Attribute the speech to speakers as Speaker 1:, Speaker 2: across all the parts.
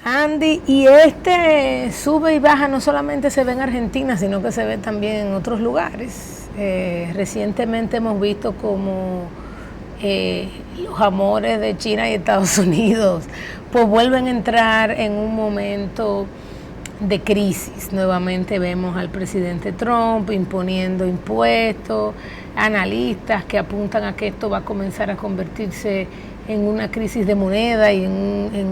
Speaker 1: Andy, y este sube y baja no solamente se ve en Argentina, sino que se ve también en otros lugares. Recientemente hemos visto como los amores de China y Estados Unidos pues vuelven a entrar en un momento de crisis. Nuevamente vemos al presidente Trump imponiendo impuestos, analistas que apuntan a que esto va a comenzar a convertirse en una crisis de moneda y en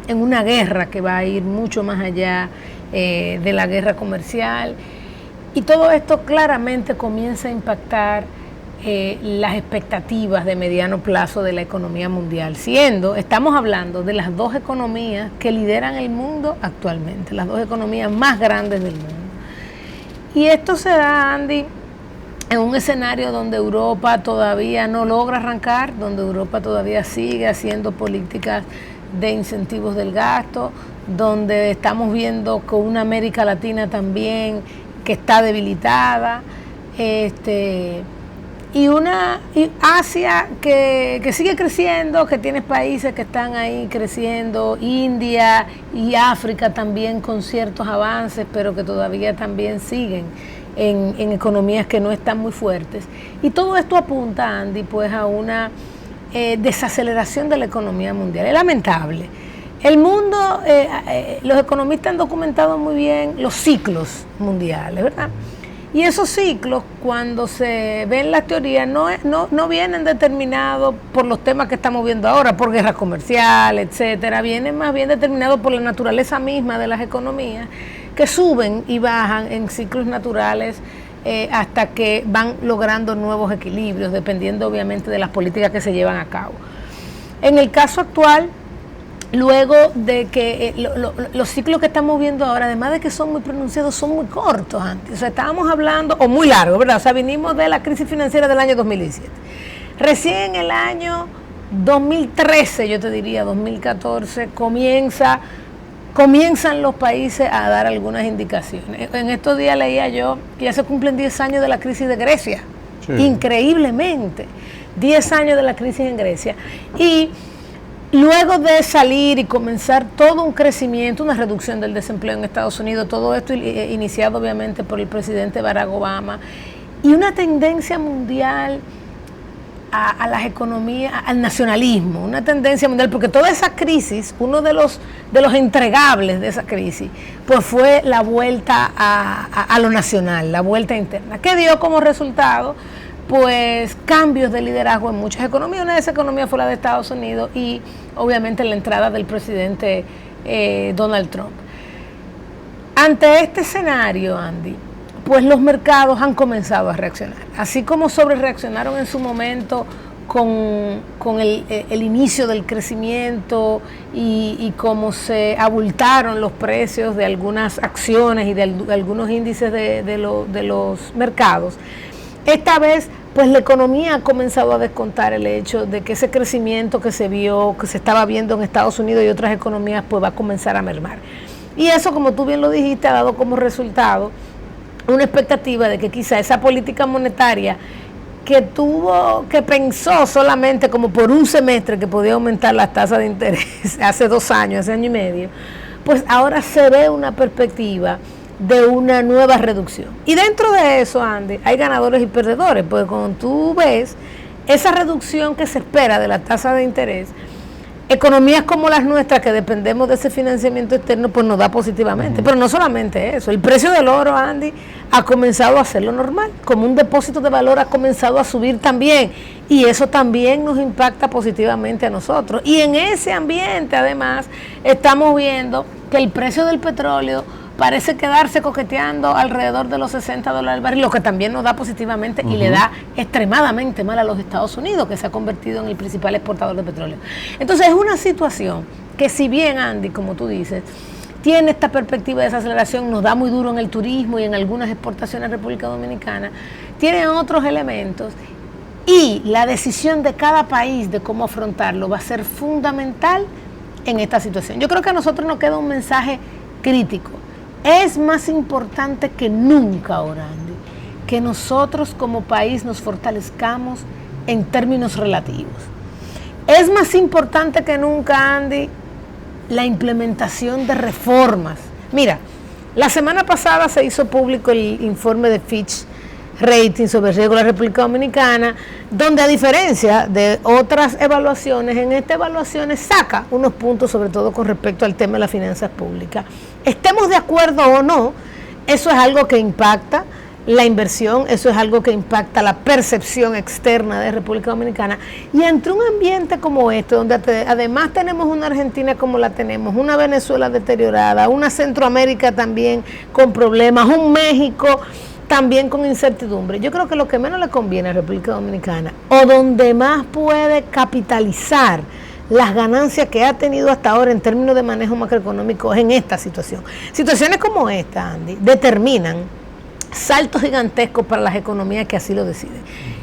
Speaker 1: una guerra que va a ir mucho más allá de la guerra comercial. Y todo esto claramente comienza a impactar las expectativas de mediano plazo de la economía mundial, estamos hablando de las dos economías que lideran el mundo actualmente, las dos economías más grandes del mundo. Y esto se da, Andy, en un escenario donde Europa todavía no logra arrancar, donde Europa todavía sigue haciendo políticas de incentivos del gasto, donde estamos viendo con una América Latina también que está debilitada, y Asia que sigue creciendo, que tiene países que están ahí creciendo, India y África también con ciertos avances, pero que todavía también siguen en economías que no están muy fuertes. Y todo esto apunta, Andy, pues a una desaceleración de la economía mundial. Es lamentable. El mundo, los economistas han documentado muy bien los ciclos mundiales, ¿verdad? Y esos ciclos, cuando se ven las teorías, no vienen determinados por los temas que estamos viendo ahora, por guerra comercial, etcétera. Vienen más bien determinados por la naturaleza misma de las economías, que suben y bajan en ciclos naturales hasta que van logrando nuevos equilibrios, dependiendo obviamente de las políticas que se llevan a cabo. En el caso actual, luego de que los ciclos que estamos viendo ahora, además de que son muy pronunciados, son muy cortos antes. O sea, estábamos hablando, o muy largos, ¿verdad? O sea, vinimos de la crisis financiera del año 2017. Recién en el año 2013, yo te diría, 2014, comienzan los países a dar algunas indicaciones. En estos días leía yo que ya se cumplen 10 años de la crisis de Grecia. Sí. Increíblemente. 10 años de la crisis en Grecia. Y luego de salir y comenzar todo un crecimiento, una reducción del desempleo en Estados Unidos, todo esto iniciado obviamente por el presidente Barack Obama, y una tendencia mundial a las economías, al nacionalismo, una tendencia mundial, porque toda esa crisis, uno de los entregables de esa crisis, pues fue la vuelta a lo nacional, la vuelta interna, que dio como resultado pues cambios de liderazgo en muchas economías. Una de esas economías fue la de Estados Unidos y obviamente la entrada del presidente Donald Trump. Ante este escenario, Andy, pues los mercados han comenzado a reaccionar, así como sobrereaccionaron en su momento con el inicio del crecimiento y cómo se abultaron los precios de algunas acciones y de algunos índices de los mercados. Esta vez, pues la economía ha comenzado a descontar el hecho de que ese crecimiento que se vio, que se estaba viendo en Estados Unidos y otras economías, pues va a comenzar a mermar. Y eso, como tú bien lo dijiste, ha dado como resultado una expectativa de que quizá esa política monetaria que pensó solamente como por un semestre que podía aumentar las tasas de interés hace 2 años, hace año y medio, pues ahora se ve una perspectiva de una nueva reducción. Y dentro de eso, Andy, hay ganadores y perdedores, porque cuando tú ves esa reducción que se espera de la tasa de interés, economías como las nuestras, que dependemos de ese financiamiento externo, pues nos da positivamente. Pero no solamente eso, el precio del oro, Andy, ha comenzado a hacerlo normal, como un depósito de valor ha comenzado a subir también, y eso también nos impacta positivamente a nosotros. Y en ese ambiente, además, estamos viendo que el precio del petróleo parece quedarse coqueteando alrededor de los $60 el barril, lo que también nos da positivamente y le da extremadamente mal a los Estados Unidos, que se ha convertido en el principal exportador de petróleo. Entonces es una situación que, si bien, Andy, como tú dices, tiene esta perspectiva de desaceleración, nos da muy duro en el turismo y en algunas exportaciones a República Dominicana, tiene otros elementos, y la decisión de cada país de cómo afrontarlo va a ser fundamental en esta situación. Yo creo que a nosotros nos queda un mensaje crítico. Es más importante que nunca ahora, Andy, que nosotros como país nos fortalezcamos en términos relativos. Es más importante que nunca, Andy, la implementación de reformas. Mira, la semana pasada se hizo público el informe de Fitch Rating sobre el riesgo de la República Dominicana, donde a diferencia de otras evaluaciones, en estas evaluaciones saca unos puntos, sobre todo con respecto al tema de las finanzas públicas. Estemos de acuerdo o no, eso es algo que impacta la inversión, eso es algo que impacta la percepción externa de República Dominicana, y entre un ambiente como este, donde además tenemos una Argentina como la tenemos, una Venezuela deteriorada, una Centroamérica también con problemas, un México también con incertidumbre, yo creo que lo que menos le conviene a República Dominicana, o donde más puede capitalizar las ganancias que ha tenido hasta ahora en términos de manejo macroeconómico, es en esta situación. Situaciones como esta, Andy, determinan saltos gigantescos para las economías que así lo deciden.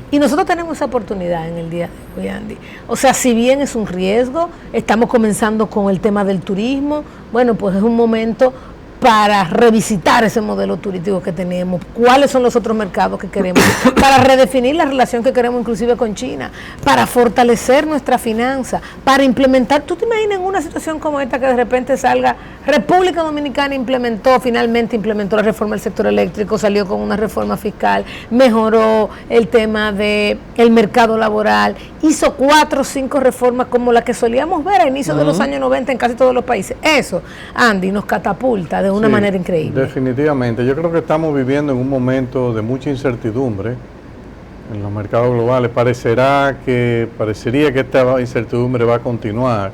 Speaker 1: Y nosotros tenemos esa oportunidad en el día de hoy, Andy. O sea, si bien es un riesgo, estamos comenzando con el tema del turismo, bueno, pues es un momento para revisitar ese modelo turístico que tenemos, cuáles son los otros mercados que queremos, para redefinir la relación que queremos inclusive con China, para fortalecer nuestra finanza, para implementar. ¿Tú te imaginas en una situación como esta que de repente salga República Dominicana finalmente implementó la reforma del sector eléctrico, salió con una reforma fiscal, mejoró el tema del mercado laboral, hizo 4 o 5 reformas como la que solíamos ver a inicios de los años 90 en casi todos los países? Eso, Andy, nos catapulta de una manera increíble.
Speaker 2: Definitivamente. Yo creo que estamos viviendo en un momento de mucha incertidumbre en los mercados globales. Parecería que esta incertidumbre va a continuar.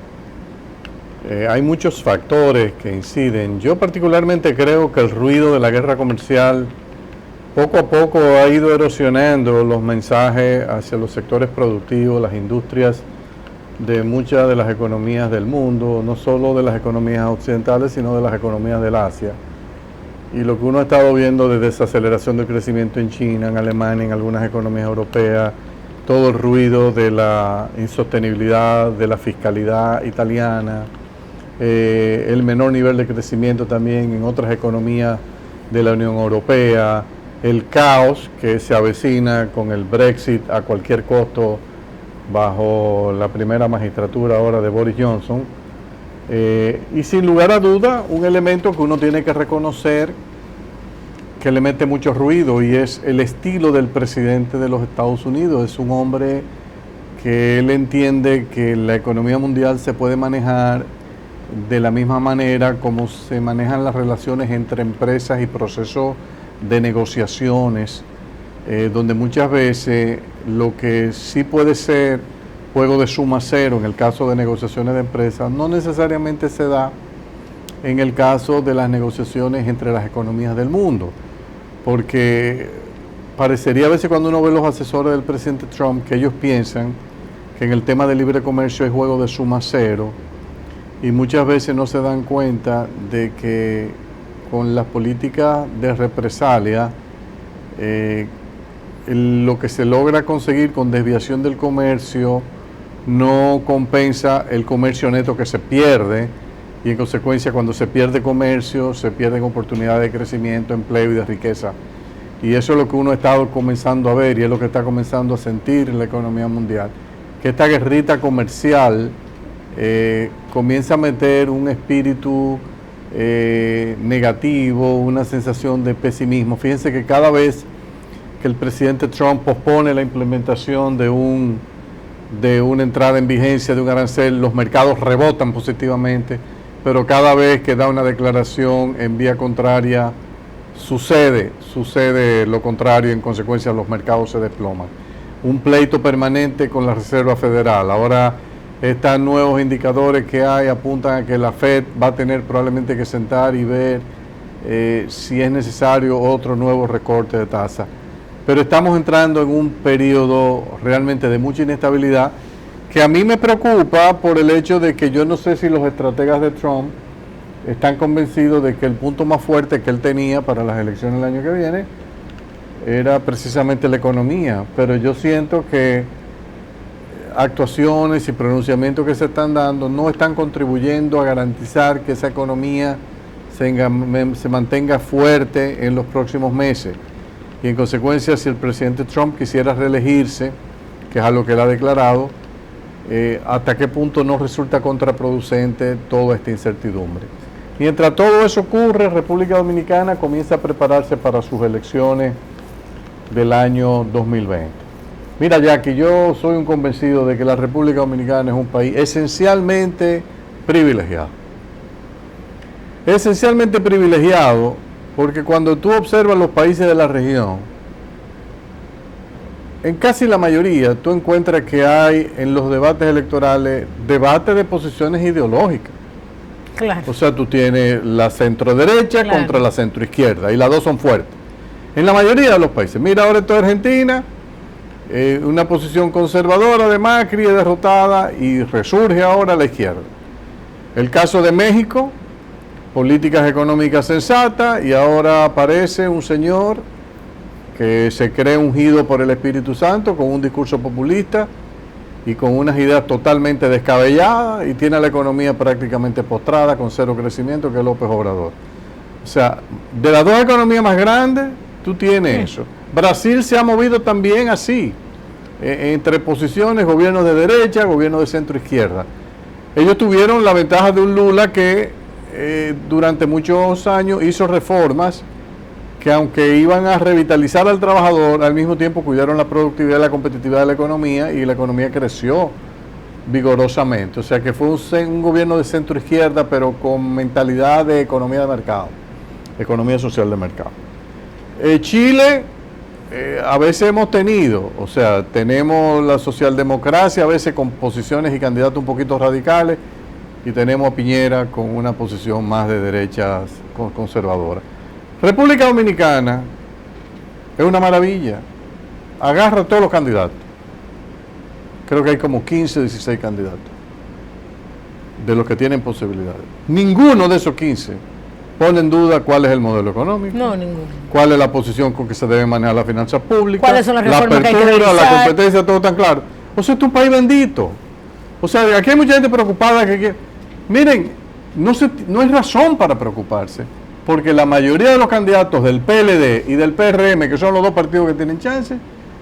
Speaker 2: Hay muchos factores que inciden. Yo particularmente creo que el ruido de la guerra comercial poco a poco ha ido erosionando los mensajes hacia los sectores productivos, las industrias de muchas de las economías del mundo, no solo de las economías occidentales, sino de las economías del Asia. Y lo que uno ha estado viendo de desaceleración del crecimiento en China, en Alemania, en algunas economías europeas, todo el ruido de la insostenibilidad de la fiscalidad italiana, el menor nivel de crecimiento también en otras economías de la Unión Europea, el caos que se avecina con el Brexit a cualquier costo bajo la primera magistratura ahora de Boris Johnson, y sin lugar a duda un elemento que uno tiene que reconocer que le mete mucho ruido, y es el estilo del presidente de los Estados Unidos. Es un hombre que él entiende que la economía mundial se puede manejar de la misma manera como se manejan las relaciones entre empresas y procesos de negociaciones, donde muchas veces lo que sí puede ser juego de suma cero en el caso de negociaciones de empresas, no necesariamente se da en el caso de las negociaciones entre las economías del mundo, porque parecería a veces cuando uno ve los asesores del presidente Trump que ellos piensan que en el tema del libre comercio es juego de suma cero, y muchas veces no se dan cuenta de que con las políticas de represalia, lo que se logra conseguir con desviación del comercio no compensa el comercio neto que se pierde, y en consecuencia cuando se pierde comercio se pierden oportunidades de crecimiento, empleo y de riqueza. Y eso es lo que uno ha estado comenzando a ver, y es lo que está comenzando a sentir en la economía mundial, que esta guerrita comercial comienza a meter un espíritu negativo, una sensación de pesimismo. Fíjense que cada vez que el presidente Trump pospone la implementación de una entrada en vigencia de un arancel, los mercados rebotan positivamente, pero cada vez que da una declaración en vía contraria, sucede lo contrario, y en consecuencia los mercados se desploman. Un pleito permanente con la Reserva Federal. Ahora estos nuevos indicadores que hay apuntan a que la Fed va a tener probablemente que sentar y ver si es necesario otro nuevo recorte de tasa. Pero estamos entrando en un periodo realmente de mucha inestabilidad, que a mí me preocupa por el hecho de que yo no sé si los estrategas de Trump están convencidos de que el punto más fuerte que él tenía para las elecciones del año que viene era precisamente la economía. Pero yo siento que actuaciones y pronunciamientos que se están dando no están contribuyendo a garantizar que esa economía se mantenga fuerte en los próximos meses. Y en consecuencia, si el presidente Trump quisiera reelegirse, que es algo que él ha declarado, hasta qué punto no resulta contraproducente toda esta incertidumbre. Mientras todo eso ocurre, República Dominicana comienza a prepararse para sus elecciones del año 2020. Mira, Jackie, yo soy un convencido de que la República Dominicana es un país esencialmente privilegiado. Esencialmente privilegiado porque cuando tú observas los países de la región, en casi la mayoría tú encuentras que hay en los debates electorales debates de posiciones ideológicas.
Speaker 1: Claro.
Speaker 2: O sea, tú tienes la centro-derecha contra la centro-izquierda y las dos son fuertes. En la mayoría de los países. Mira, ahora esto es Argentina, una posición conservadora de Macri es derrotada y resurge ahora la izquierda. El caso de México, políticas económicas sensatas y ahora aparece un señor que se cree ungido por el Espíritu Santo con un discurso populista y con unas ideas totalmente descabelladas y tiene la economía prácticamente postrada con cero crecimiento, que es López Obrador. O sea, de las dos economías más grandes, tú tienes eso. Brasil se ha movido también así, entre posiciones, gobiernos de derecha, gobiernos de centro izquierda. Ellos tuvieron la ventaja de un Lula que durante muchos años hizo reformas que aunque iban a revitalizar al trabajador, al mismo tiempo cuidaron la productividad y la competitividad de la economía y la economía creció vigorosamente. O sea que fue un gobierno de centro izquierda, pero con mentalidad de economía de mercado, economía social de mercado. Chile, a veces hemos tenido, o sea, tenemos la socialdemocracia, a veces con posiciones y candidatos un poquito radicales, y tenemos a Piñera con una posición más de derechas conservadora. República Dominicana es una maravilla. Agarra a todos los candidatos. Creo que hay como 15 o 16 candidatos de los que tienen posibilidades. Ninguno de esos 15 pone en duda cuál es el modelo económico.
Speaker 1: No, ninguno.
Speaker 2: Cuál es la posición con que se deben manejar las finanzas públicas.
Speaker 1: ¿Cuáles son las reformas
Speaker 2: la apertura,
Speaker 1: que hay que realizar?
Speaker 2: la competencia, todo tan claro. O sea, esto es un país bendito. O sea, aquí hay mucha gente preocupada miren, no hay razón para preocuparse. Porque la mayoría de los candidatos del PLD y del PRM, que son los dos partidos que tienen chance,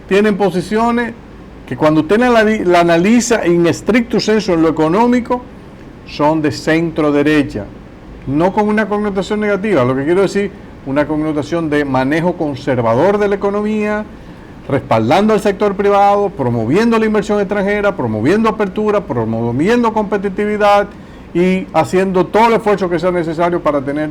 Speaker 2: tienen posiciones que cuando usted la analiza en estricto senso en lo económico, son de centro derecha, no con una connotación negativa, lo que quiero decir, una connotación de manejo conservador de la economía, respaldando al sector privado, promoviendo la inversión extranjera, promoviendo apertura, promoviendo competitividad y haciendo todo el esfuerzo que sea necesario para tener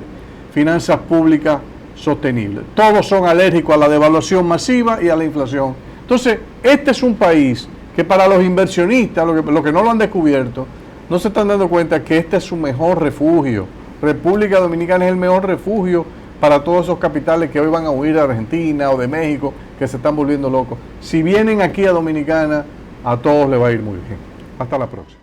Speaker 2: finanzas públicas sostenibles. Todos son alérgicos a la devaluación masiva y a la inflación. Entonces, este es un país que para los inversionistas, los que no lo han descubierto, no se están dando cuenta que este es su mejor refugio. República Dominicana es el mejor refugio para todos esos capitales que hoy van a huir de Argentina o de México, que se están volviendo locos. Si vienen aquí a Dominicana, a todos les va a ir muy bien. Hasta la próxima.